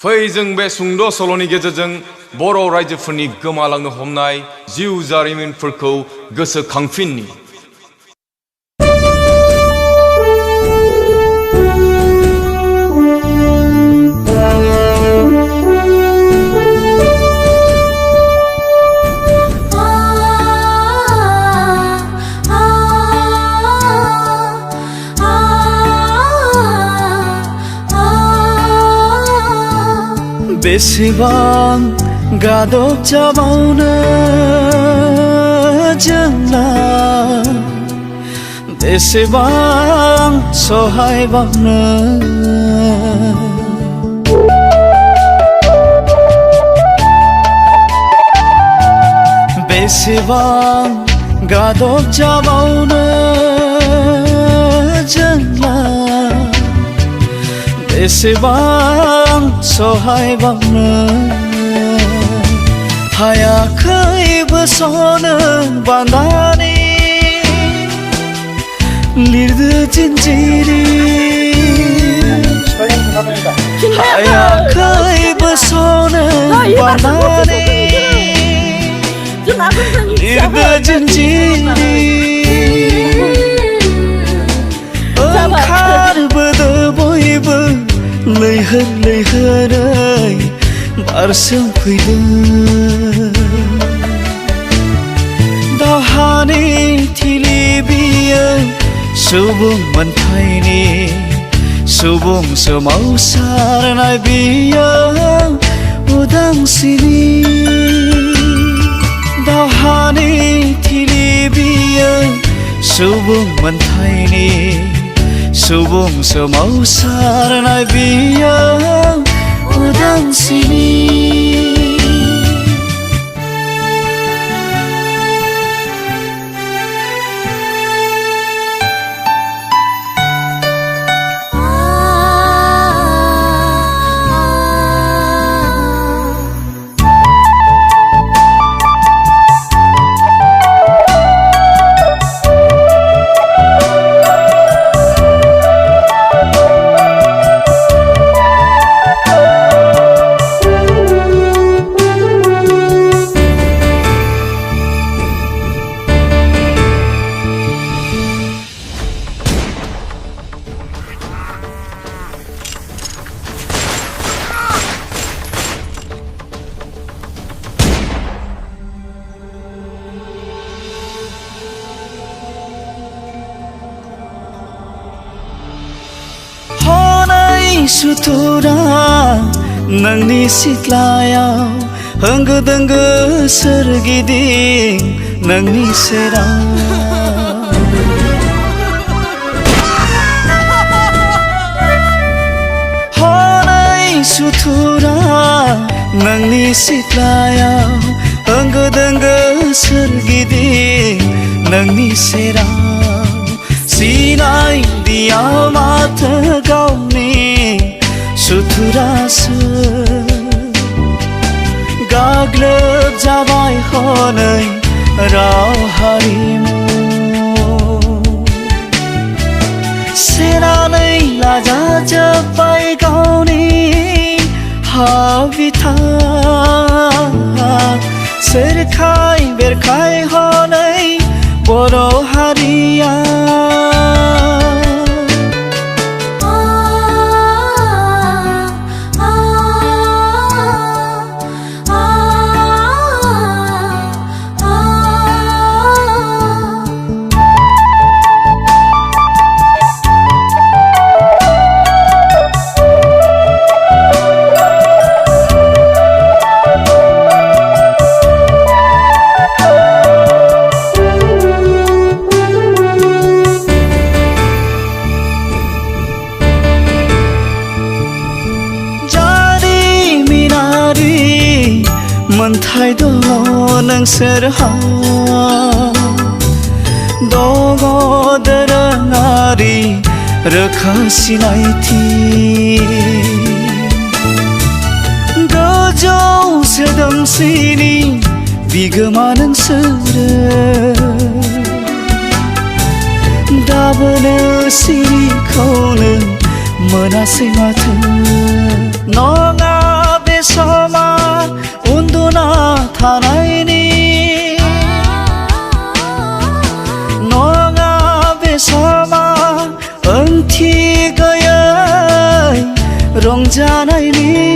फै जों बे सुंद' सल'नि गेजेरजों बर' रायजोफोरनि गोमालांनो हमनाय जिउ जारिमिनफोरखौ गोसोखांफिननि। बेसेबां गादब जाबावनो जोंलाय, बेसेबां सहायबावनो बेसेबां गादब जाबावनो जोंलाय, बेसेबां सहायबावनो हायाखैबो सनो बान्दानि लिरदो जिन्जिरि, हायाखैबो सनो बान्दानि लिरदो जिन्जिरि, ओंखारबोदो बयबो लैहोर लैहोरै बारसोमफैदों दावहानि थिलि बियो, सुबुं मोनथायनि सुबुं सोमावसारनाय बियो उदांस्रिनि दावहानि थिलि बियो, सुबुं मोनथायनि सुबुं सोमावसारनाय बियो उदांस्रिनि। सुथुरा नोंनि सिथ्लायाव होंगो दोंगो सोरगिदिं नोंनि सेराव हनै सुथुरा नोंनि सिथ्लायाव होंगो दोंगो सोरगिदिं नोंनि सेराव सिनायदिया माथो गावनि सुथुरासो गाग्लोब जाबाय हनै राव हारिमु सेनानै लाजाजोब्बाय गावनि हाबिथा सोरखाय बेरखाय हनै बर' हारिया मोनथाय दङ नोंसोरहा दङ दोरोङारि रोखा सिनायथि गोजौ सोदोमस्रिनि बिगोमा नोंसोरो दाबोनो सिरिखौनो मोनासै माथो नङा रंजानायनि